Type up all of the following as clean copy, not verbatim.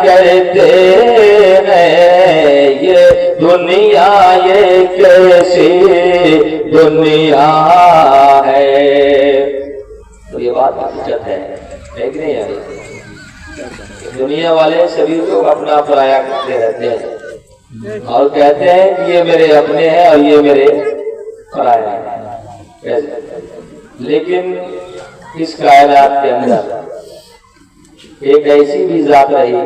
کرتے ہیں یہ دنیا یہ کیسی دنیا ہے۔ تو یہ بات حقیقت ہے کہ نہیں ہے؟ دنیا والے سبھی لوگ اپنا پرایا کرتے رہتے ہیں اور کہتے ہیں کہ یہ میرے اپنے ہیں اور یہ میرے پرایا ہیں، لیکن اس کائنات کے اندر ایک ایسی بھی ذات رہی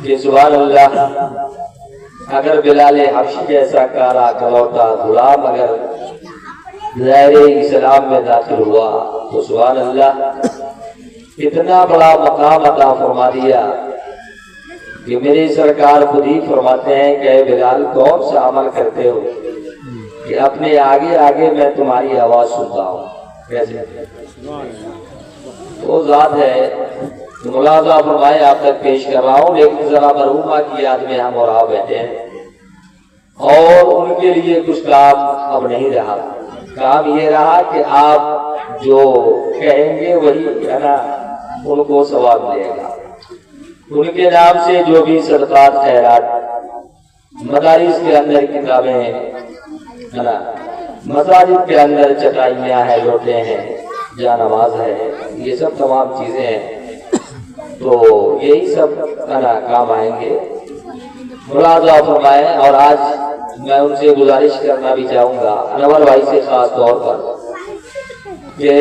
کہ سبحان اللہ، اگر بلال حبشی جیسا کارا کلوتا غلام اگر دائرہ اسلام میں داخل ہوا تو سبحان اللہ اتنا بڑا مقام عطا فرما دیا کہ میرے سرکار خود ہی فرماتے ہیں کہ اے بلال کون سا عمل کرتے ہو کہ اپنے آگے آگے میں تمہاری آواز سنتا ہوں۔ کیسے وہ ذات ہے، ملاحظہ فرمائے آپ تک پیش کر رہا ہوں، لیکن ذرا مرحومہ کی یاد میں ہم اور آپ بیٹھے ہیں اور ان کے لیے کچھ کام اب نہیں رہا۔ کام یہ رہا کہ آپ جو کہیں گے وہی ہے نا ان کو ثواب ملے گا۔ ان کے نام سے جو بھی صدقات خیرات مدارس کے اندر کتابیں ہے نا، مساجد کے اندر چٹائیاں ہیں، لوٹے ہیں، جا نماز ہے، یہ سب تمام چیزیں ہیں، تو یہی سب ہے نا کام آئیں گے۔ ملاحظہ فرمائیں، اور آج میں ان سے گزارش کرنا بھی چاہوں گا انور بھائی سے خاص طور پر کہ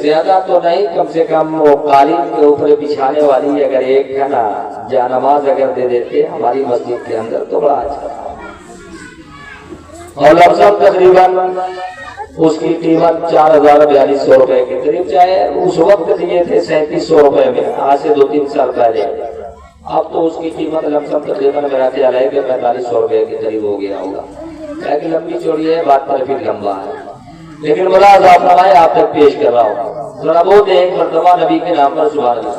زیادہ تو نہیں، کم سے کم وہ قالین کے اوپر بچھانے والی اگر ایک ہے نا جا نماز اگر دے دیتے ہماری مسجد کے اندر تو بڑا اچھا، اور لفظ تقریباً اس کی قیمت 4,4200 روپے کے قریب، چاہے اس وقت دیے تھے 3700 روپے میں، آج سے 2-3 سال پہلے، اب تو اس کی قیمت لمسم تقریباً میرا خیال ہے کہ 4500 روپے کے قریب ہو گیا ہوگا، لیکن لمبی چوڑی ہے بات پر پھر لمبا ہے، لیکن ملاحظہ فرمائے آپ تک پیش کر رہا ہوں، ذرا بولتے ہیں ایک مرتبہ نبی کے نام پر سبحان اللہ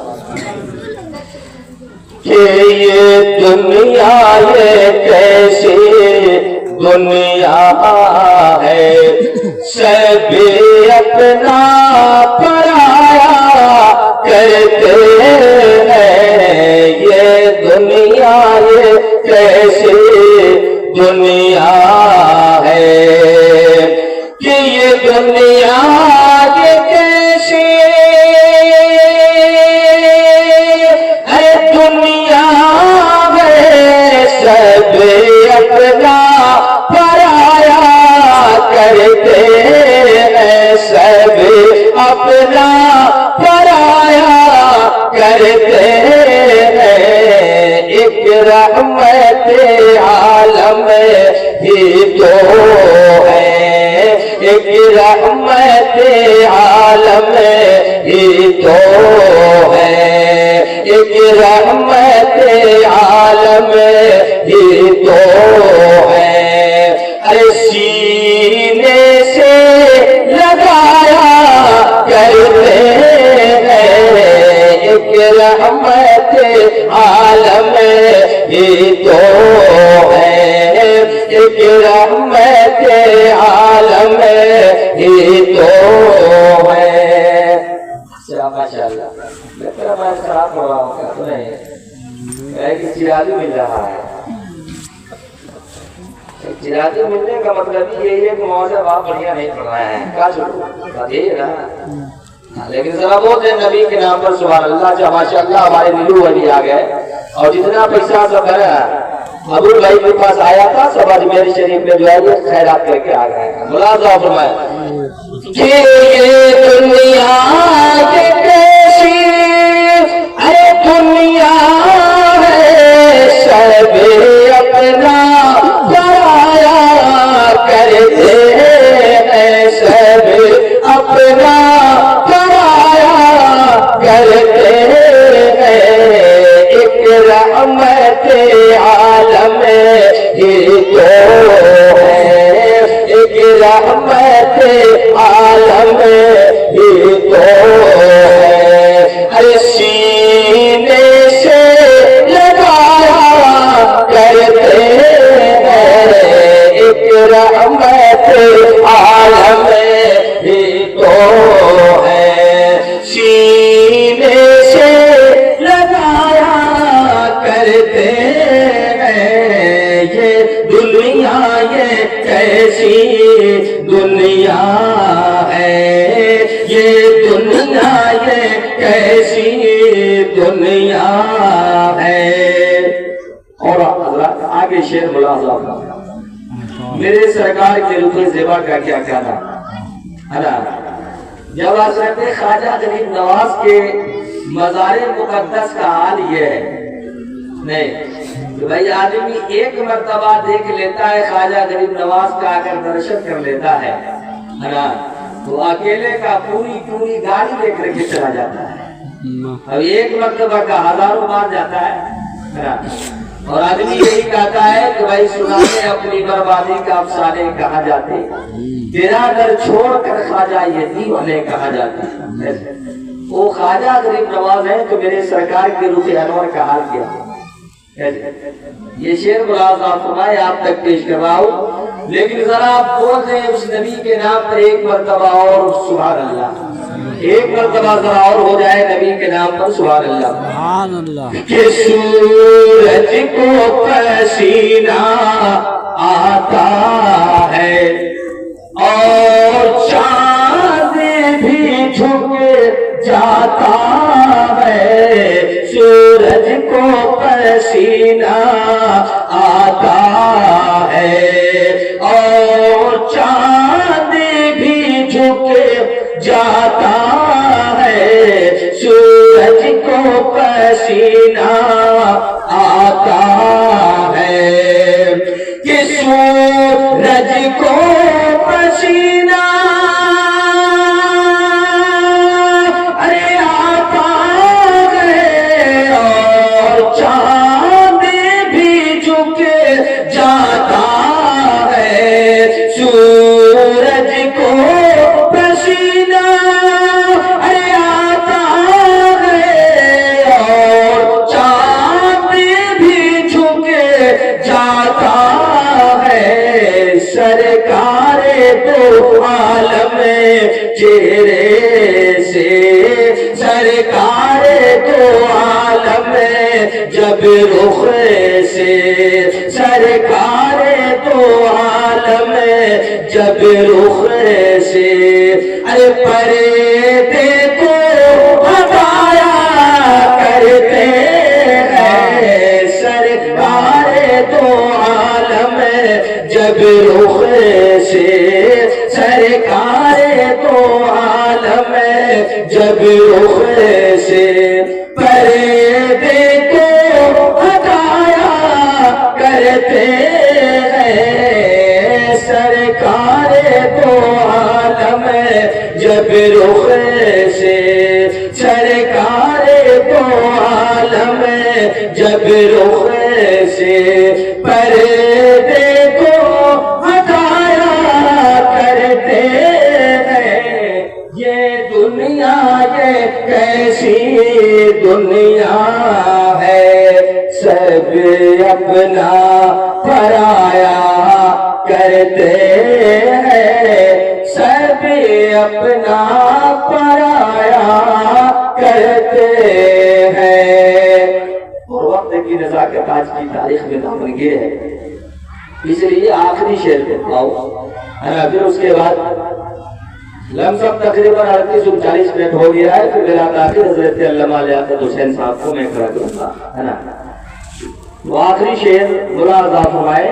کہ یہ دنیا یہ کیسی دنیا ہے، سبھی اپنا پرایا کرتے ہیں، یہ دنیا یہ کیسی دنیا ہے کہ یہ دنیا یہ کیسی ہے دنیا ہے، سبھی اپنا پرایا کرتے ہیں، سبھی اپنا پرایا کرتے ہیں، ایک رحمت عالم ہی تو ہے، ایک رحمت عالم ہی تو ہے، ایک رحمت عالم ہی تو ہے، ارے سینے سے لگایا کرتے ہیں، ایک رحمت عالم ہی تو ہے، ایک رحمت عالم ہی تو ہے۔ ماشاء اللہ، میں تیرا میں خراب ہو رہا ہوں کیا تو نہیں ہے کہ چراغی مل رہا ہے، چراغی ملنے کا مطلب یہی ہے کہ موضوع آپ بڑھیا نہیں پڑھ رہے ہیں، کیا چھوڑو یہی ہے نا، لیکن ذرا بولتے ہیں نبی کے نام پر سبحان اللہ، جب ماشاء اللہ ہمارے دلو ابھی آ گئے، اور جتنا پیسہ سب ہے ابو بھائی کے پاس آیا تھا سب اجمیر شریف میں جو ہے یہ خیرات کر کے آ گئے ہیں۔ ملاحظہ فرمائے کہ یہ دنیا یہ کیسی ہے دنیا ہے، سبھی اپنا پرایا کرتے ہیں، سبھی اپنا پرایا کرتے ہیں، ایک رحمت عالم ہی تو ہے، ایک رحمت عالم ہی تو ہے، ہر سینے سے لگایا کرتے ہیں، ایک رحمت عالم ہی تو ہے، سینے سے لگایا دنیا ہے. اور حضرات آگے شعر ملاحظہ میرے سرکار کے رخ زیبا کا کیا کہنا ہے نا. جب حضرت خواجہ غریب نواز کے مزار مقدس کا حال یہ ہے نہیں کہ بھائی آدمی ایک مرتبہ دیکھ لیتا ہے خواجہ غریب نواز کا اگر درشن کر لیتا ہے نا تو اکیلے کا پوری گاڑی لے کر کے چلا جاتا ہے. اب ایک مرتبہ کا ہزاروں بار جاتا ہے نا. اور آدمی یہی کہتا ہے کہ بھائی سنانے اپنی بربادی کا افسانے کہا جاتے تیرا در چھوڑ کر خواجہ یہ دیوانے کہا جاتے. وہ خواجہ غریب نواز ہے تو میرے سرکار کے رخ انور کا حال کیا. یہ شعر ملاحظہ فرمائے آپ تک پیش کر رہا ہوں لیکن ذرا آپ بول دیں اس نبی کے نام پر ایک مرتبہ اور سبحان اللہ. ایک مرتبہ ذرا اور ہو جائے نبی کے نام پر سبحان اللہ. سبحان اللہ. کہ سورج کو پسینہ آتا ہے اور چاند بھی جھک جاتا ہے. سورج کو پسینہ آتا ہے اور چاند بھی جھک جاتا ہے. سورج کو پسینہ آتا ہے کہ سورج کو پسینہ ارے آتا ہے اور چاند بھی جھک جاتا ہے. سورج کو پسینہ ارے آتا ہے اور چاند بھی جھک جاتا ہے. سرکار تو عالم چہرے سے سرکار تو عالم جب رخ سے سرکار تو عالم جب رخ سے ارے پردے کو ہٹایا کرتے ہیں. سرکار تو عالم جب رخ سے سرکار تو عالم جب رخ سے پردے کو ہٹایا کرتے ہیں. سرکار تو عالم جب رخ سے سرکار تو عالم جب رخ سے پردے کو ہٹایا کرتے ہیں. یہ دنیا یہ کیسی دنیا ہے سب اپنا پرایا کرتے ہیں. سب اپنا پرایا کرتے ہیں. اور وقت کی نزاکت آج کی تاریخ میں دامن گیر ہے اس لیے آخری شعر کو پڑھاؤ پھر اس کے بعد لمسم تقریباً 38-39 منٹ ہو گیا ہے. پھر میرا تاخیر حضرت علامہ لیاقت حسین صاحب کو میں کھڑا کروں گا ہے نا. وہ آخری شعر ملاحظہ فرمائے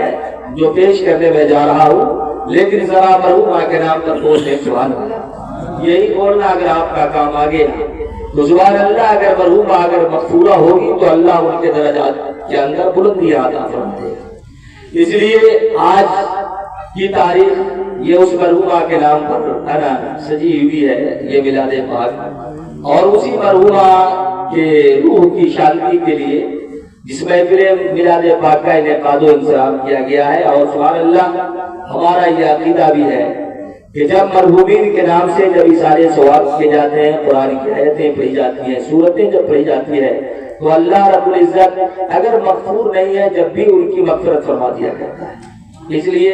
جو پیش کرنے میں جا رہا ہوں لیکن ذرا مرحومہ کے نام پر بولنے سبحان اللہ. یہی بولنا اگر آپ کا کام آگے تو سبحان اللہ. اگر مرحومہ اگر مغفورہ ہوگی تو اللہ ان کے درجات کے اندر بلندی عطا فرمائے. اس لیے آج کی تاریخ یہ اس مرحومہ کے نام پر سجی ہوئی ہے یہ میلاد پاک اور اسی مرحومہ کے روح کی شانتی کے لیے جس محفل میلاد پاک کا انعقاد و انتظام کیا گیا ہے. اور سبحان اللہ ہمارا یہ عقیدہ بھی ہے کہ جب مرحومین کے نام سے جب اشارے ثواب کیے جاتے ہیں قرآن کی آیتیں پڑھی جاتی ہیں سورتیں جب پڑھی جاتی ہے تو اللہ رب العزت اگر مغفور نہیں ہے جب بھی ان کی مغفرت فرما دیا کرتا ہے. اس لیے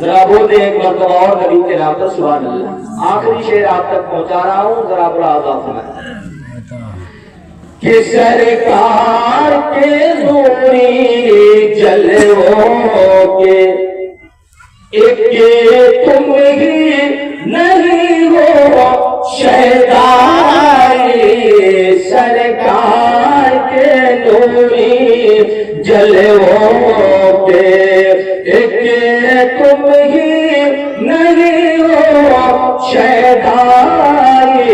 ذرا بول دیں ایک مرتبہ اور نبی کے نام پر سبحان اللہ. آخری شعر آپ تک پہنچا رہا ہوں ذرا بڑا آزاد فرمائیں کہ سرکار کے نوری جلووں کے ایک تم ہی نہیں ہو شہدائی سرکار کے نوری جلووں پہ ایک تم ہی نہیں ہو شیدائے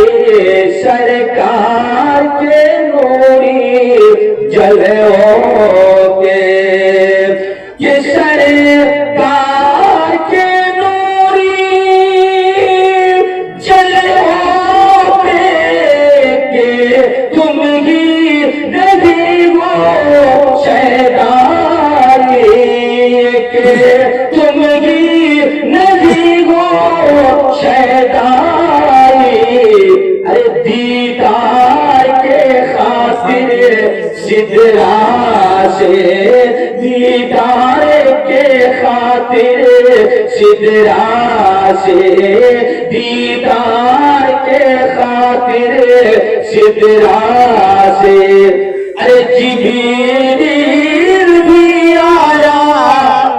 سرکار کے نوری جلووں پہ یہ سرکار کے نوری جلووں پہ کہ تم ہی نہیں ہو شیدائے کہ تم ہی نہیں ہو شیدائے ارے دیدار کے خاطر سدرا سے دیدار کے خاطر سدرا سے دیدار کے خاطر سدرا سے ارے جبریل بھی آیا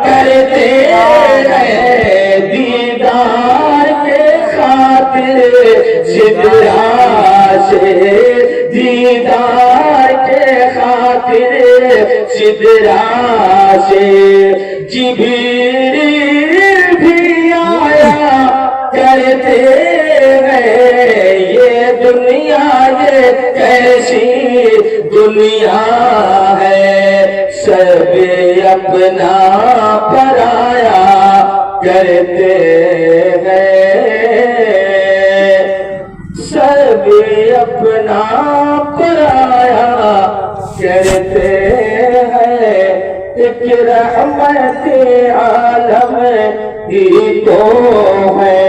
کرتے ہیں دیدار کے خاطر سدرا سے دیدار کے خاطر سدرا سے جبریل بھی آیا کرتے ہیں یہ دنیا یہ کیسی دنیا ہے سب اپنا پرایا کرتے ہیں سب اپنا پرایا کرتے ہیں ایک رحمت عالم ہی تو ہے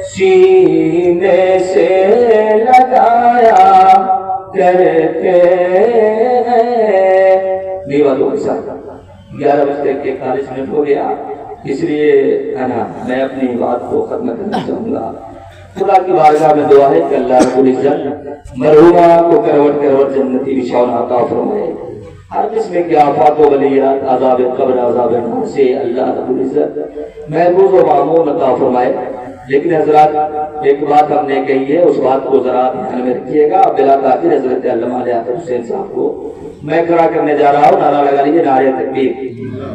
سینے سے لگایا کرتے ہیں دیوالوں کے ساتھ 11 بجے کے 41 منٹ ہو گیا اس لیے میں اپنی بات کو ختم کرنا چاہوں گا خدا کی بارگاہ میں دعا ہے کہ اللہ رب العزت مرحومہ کو کروٹ کروٹ جنتی بچھاؤن عطا فرمائے ہر قسم کے آفات و بلیات عذاب قبر عذاب نار سے اللہ رب العزت محفوظ و معمون عطا فرمائے لیکن حضرات ایک بات ہم نے کہی ہے اس بات کو ذرا دھیان میں رکھیے گا بلا تاخیر حضرت علامہ علی اکبر حسین صاحب کو میں کھڑا کرنے جا رہا ہوں نعرہ لگا لیجیے نعرہ تکبیر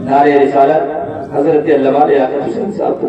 نعرہ رسالت حضرت علامہ علی اکبر حسین صاحب کو